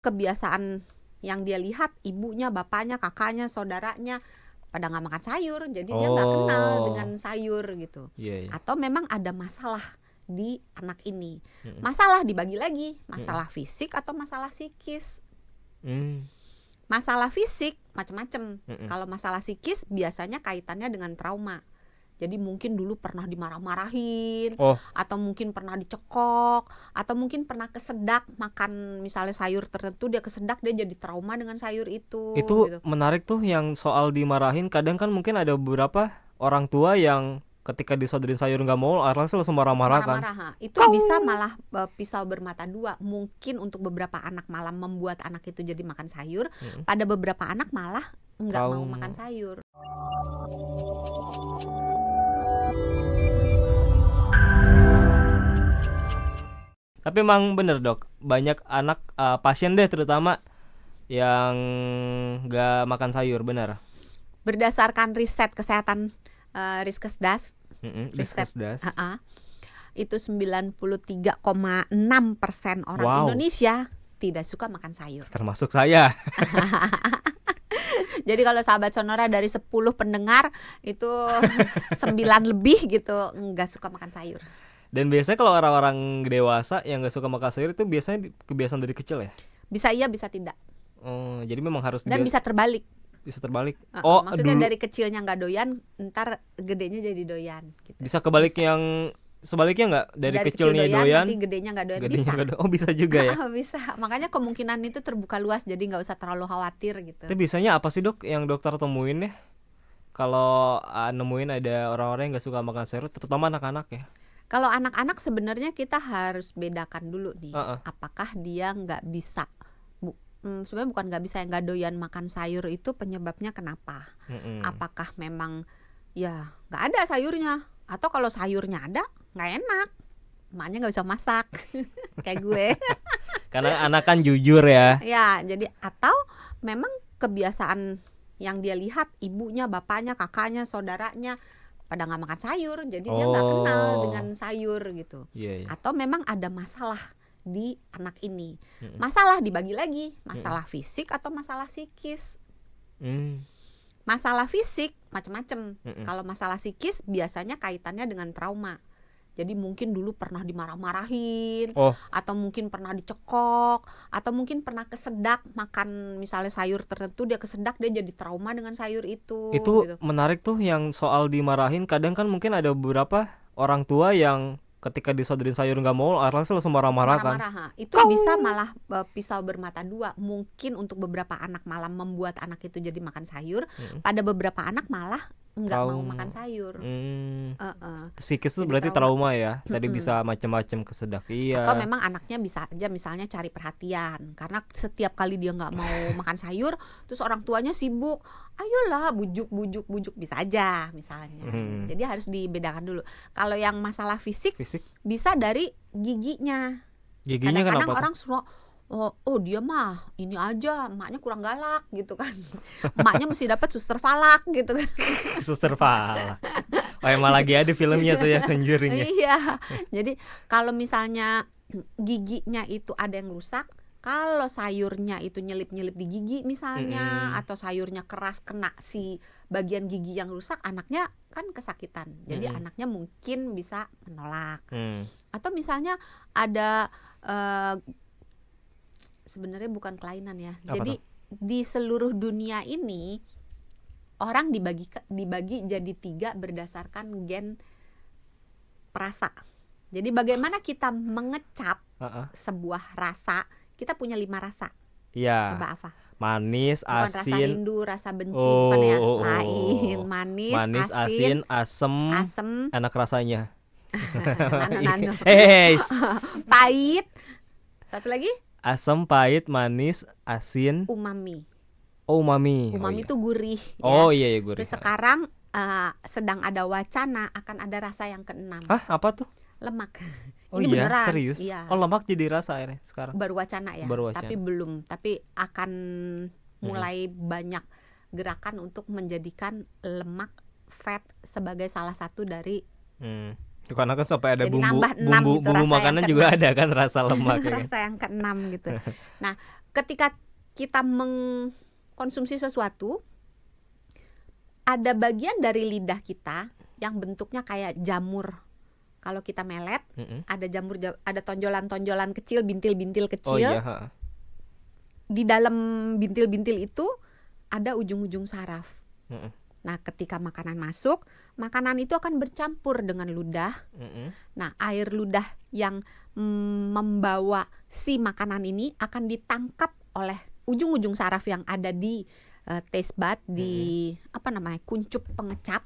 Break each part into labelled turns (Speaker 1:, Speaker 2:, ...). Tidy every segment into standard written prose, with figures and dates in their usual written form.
Speaker 1: kebiasaan yang dia lihat ibunya, bapaknya, kakaknya, saudaranya pada nggak makan sayur, jadi dia nggak kenal dengan sayur gitu.
Speaker 2: Iya.
Speaker 1: Atau memang ada masalah di anak ini. Masalah dibagi lagi, masalah fisik atau masalah psikis. Masalah fisik macam-macam. Kalau masalah psikis biasanya kaitannya dengan trauma. Jadi mungkin dulu pernah dimarah-marahin, atau mungkin pernah dicekok, atau mungkin pernah kesedak makan misalnya sayur tertentu, dia kesedak, dia jadi trauma dengan sayur itu.
Speaker 2: Itu
Speaker 1: gitu.
Speaker 2: menarik tuh yang soal dimarahin. Kadang kan mungkin ada beberapa orang tua yang ketika disodorin sayur nggak mau, alhasil langsung marah-marah kan.
Speaker 1: Itu bisa malah pisau bermata dua. Mungkin untuk beberapa anak malah membuat anak itu jadi makan sayur, pada beberapa anak malah nggak mau makan sayur.
Speaker 2: Tapi emang bener dok, banyak anak pasien deh terutama yang gak makan sayur, bener?
Speaker 1: Berdasarkan riset kesehatan Riskesdas, itu 93,6% orang Indonesia tidak suka makan sayur.
Speaker 2: Termasuk saya.
Speaker 1: Jadi kalau sahabat Sonora dari 10 pendengar itu 9 lebih gitu nggak suka makan sayur.
Speaker 2: Dan biasanya kalau orang-orang dewasa yang nggak suka makan sayur itu biasanya kebiasaan dari kecil ya?
Speaker 1: Bisa iya, bisa tidak.
Speaker 2: Jadi memang harus
Speaker 1: dan bisa terbalik.
Speaker 2: Bisa terbalik.
Speaker 1: Maksudnya
Speaker 2: dulu.
Speaker 1: dari kecilnya nggak doyan, ntar gedenya jadi doyan. Gitu.
Speaker 2: Bisa kebalik yang sebaliknya nggak? Dari kecilnya
Speaker 1: kecil
Speaker 2: doyan,
Speaker 1: nanti gedenya nggak doyan.
Speaker 2: Bisa. Bisa juga ya.
Speaker 1: Bisa. Makanya kemungkinan itu terbuka luas, jadi nggak usah terlalu khawatir gitu.
Speaker 2: Tapi biasanya apa sih dok yang dokter temuin ya? Kalau nemuin ada orang-orang yang nggak suka makan sayur, terutama anak-anak ya?
Speaker 1: Kalau anak-anak sebenarnya kita harus bedakan dulu nih, apakah dia nggak bisa, sebenarnya bukan nggak bisa, yang nggak doyan makan sayur itu penyebabnya kenapa? Apakah memang ya nggak ada sayurnya, atau kalau sayurnya ada nggak enak, emaknya nggak bisa masak, kayak gue.
Speaker 2: Karena anak kan jujur ya.
Speaker 1: Ya, jadi atau memang kebiasaan yang dia lihat ibunya, bapaknya, kakaknya, saudaranya pada nggak makan sayur, jadi dia nggak kenal dengan sayur gitu. Atau memang ada masalah di anak ini. Masalah dibagi lagi, masalah fisik atau masalah psikis. Masalah fisik macam-macam. Kalau masalah psikis biasanya kaitannya dengan trauma. Jadi mungkin dulu pernah dimarah-marahin, atau mungkin pernah dicekok, atau mungkin pernah kesedak makan misalnya sayur tertentu, dia kesedak, dia jadi trauma dengan sayur itu.
Speaker 2: Itu
Speaker 1: gitu.
Speaker 2: Menarik tuh yang soal dimarahin. Kadang kan mungkin ada beberapa orang tua yang ketika disodorin sayur nggak mau, alhasil langsung marah-marah kan.
Speaker 1: Itu bisa malah pisau bermata dua. Mungkin untuk beberapa anak malah membuat anak itu jadi makan sayur, pada beberapa anak malah nggak mau makan sayur.
Speaker 2: Psikis itu berarti trauma ya. Tadi bisa macam-macam kesedak. Iya.
Speaker 1: Atau memang anaknya bisa aja misalnya cari perhatian, karena setiap kali dia nggak mau makan sayur, terus orang tuanya sibuk, ayolah bujuk bisa aja misalnya. Jadi harus dibedakan dulu. Kalau yang masalah fisik bisa dari giginya. Kadang-kadang orang suruh Oh dia mah ini aja, emaknya kurang galak gitu kan. Emaknya mesti dapat suster falak gitu kan.
Speaker 2: Suster falak. Emang lagi ada filmnya tuh ya, Conjuring-nya.
Speaker 1: Iya. Jadi kalau misalnya giginya itu ada yang rusak, kalau sayurnya itu nyelip-nyelip di gigi misalnya, atau sayurnya keras kena si bagian gigi yang rusak, anaknya kan kesakitan. Jadi anaknya mungkin bisa menolak. Atau misalnya ada sebenarnya bukan kelainan ya. Jadi di seluruh dunia ini orang dibagi jadi 3 berdasarkan gen perasa. Jadi bagaimana kita mengecap sebuah rasa, kita punya 5 rasa.
Speaker 2: Iya.
Speaker 1: Coba apa?
Speaker 2: Manis,
Speaker 1: bukan
Speaker 2: asin.
Speaker 1: Rasa rindu, rasa benci, bukan ya? Lain. Manis,
Speaker 2: asin, asem. Enak rasanya.
Speaker 1: Nano. Pahit. Satu lagi?
Speaker 2: Asam, pahit, manis, asin,
Speaker 1: umami.
Speaker 2: Umami
Speaker 1: itu gurih
Speaker 2: ya. Iya gurih.
Speaker 1: Terus sekarang sedang ada wacana akan ada rasa yang ke-6.
Speaker 2: Apa tuh?
Speaker 1: Lemak.
Speaker 2: Ini iya? Beneran. Serius? Iya. Lemak jadi rasa akhirnya sekarang.
Speaker 1: Baru wacana ya. Tapi belum. Tapi akan mulai banyak gerakan untuk menjadikan lemak, fat sebagai salah satu dari
Speaker 2: karena kan sampai ada bumbu
Speaker 1: gitu,
Speaker 2: makanan juga ada kan rasa lemak.
Speaker 1: Rasa yang ke-6 gitu. Nah, ketika kita mengkonsumsi sesuatu, ada bagian dari lidah kita yang bentuknya kayak jamur. Kalau kita melet, ada jamur, ada tonjolan-tonjolan kecil, bintil-bintil kecil.
Speaker 2: Oh iya.
Speaker 1: Di dalam bintil-bintil itu ada ujung-ujung saraf. Nah, ketika makanan masuk, makanan itu akan bercampur dengan ludah. Nah, air ludah yang membawa si makanan ini akan ditangkap oleh ujung-ujung saraf yang ada di taste bud, di kuncup pengecap.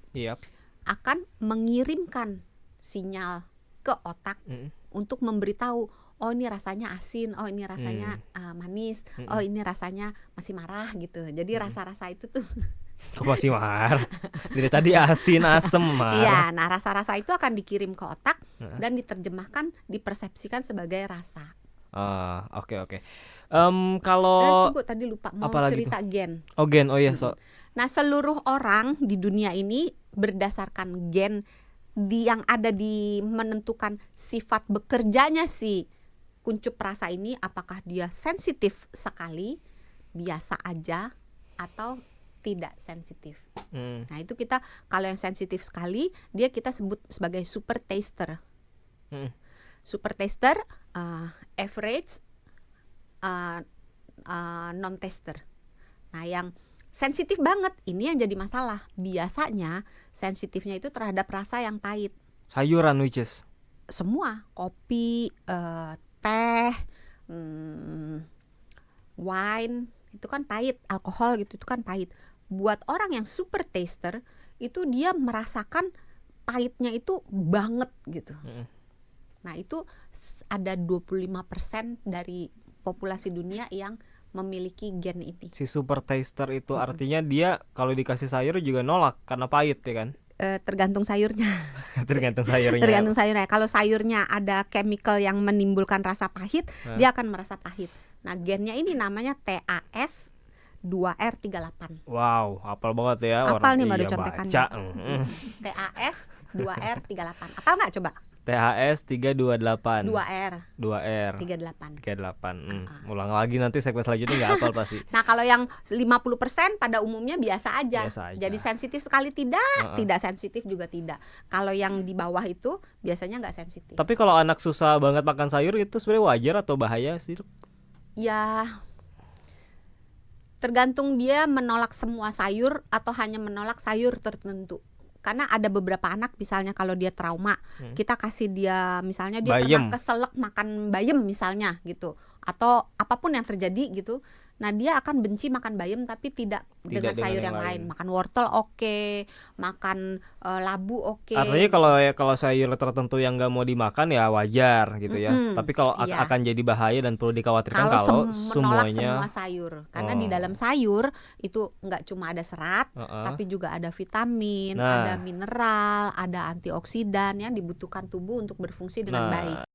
Speaker 1: Akan mengirimkan sinyal ke otak untuk memberitahu, oh ini rasanya asin, oh ini rasanya manis, oh ini rasanya masih marah gitu. Jadi rasa-rasa itu tuh
Speaker 2: kok masih marah? Dari tadi asin, asem, marah.
Speaker 1: Iya, nah rasa-rasa itu akan dikirim ke otak dan diterjemahkan, dipersepsikan sebagai rasa.
Speaker 2: Oke. Kalau
Speaker 1: tunggu, tadi lupa mau cerita gen.
Speaker 2: Oh gen, oh iya.
Speaker 1: Nah, seluruh orang di dunia ini berdasarkan gen yang ada di menentukan sifat bekerjanya si kuncup rasa ini, apakah dia sensitif sekali, biasa aja, atau tidak sensitif. Nah, itu kita kalau yang sensitif sekali, dia kita sebut sebagai super taster. Super taster, average, non taster. Nah, yang sensitif banget ini yang jadi masalah. Biasanya sensitifnya itu terhadap rasa yang pahit.
Speaker 2: Sayuran, which is
Speaker 1: semua, kopi, teh, wine, itu kan pahit, alkohol gitu itu kan pahit. Buat orang yang super taster itu dia merasakan pahitnya itu banget gitu. Nah, itu ada 25% dari populasi dunia yang memiliki gen ini.
Speaker 2: Si super taster itu artinya dia kalau dikasih sayur juga nolak karena pahit ya kan?
Speaker 1: Tergantung sayurnya.
Speaker 2: Tergantung sayurnya.
Speaker 1: Tergantung sayurnya. Kalau sayurnya ada chemical yang menimbulkan rasa pahit, dia akan merasa pahit. Nah, gennya ini namanya TAS 2R38.
Speaker 2: Wow, hafal banget ya.
Speaker 1: Hafal nih baru contekannya. TAS 2R38. Hafal nggak coba?
Speaker 2: THS 328
Speaker 1: 2R
Speaker 2: 38. Ulang lagi nanti segmen selanjutnya nggak hafal pasti.
Speaker 1: Nah, kalau yang 50% pada umumnya biasa aja. Jadi sensitif sekali tidak sensitif juga tidak. Kalau yang di bawah itu biasanya nggak sensitif.
Speaker 2: Tapi kalau anak susah banget makan sayur itu sebenarnya wajar atau bahaya sih?
Speaker 1: Ya, tergantung dia menolak semua sayur atau hanya menolak sayur tertentu. Karena ada beberapa anak misalnya kalau dia trauma, kita kasih dia misalnya dia
Speaker 2: bayem.
Speaker 1: pernah keselak makan bayem misalnya gitu, atau apapun yang terjadi gitu. Nah, dia akan benci makan bayem tapi tidak dengan sayur yang lain. Makan wortel oke, makan labu oke.
Speaker 2: Artinya kalau sayur tertentu yang nggak mau dimakan ya wajar gitu ya. Tapi kalau akan jadi bahaya dan perlu dikhawatirkan kalau semuanya
Speaker 1: semua sayur. Karena di dalam sayur itu nggak cuma ada serat, tapi juga ada vitamin, ada mineral, ada antioksidan yang dibutuhkan tubuh untuk berfungsi dengan baik.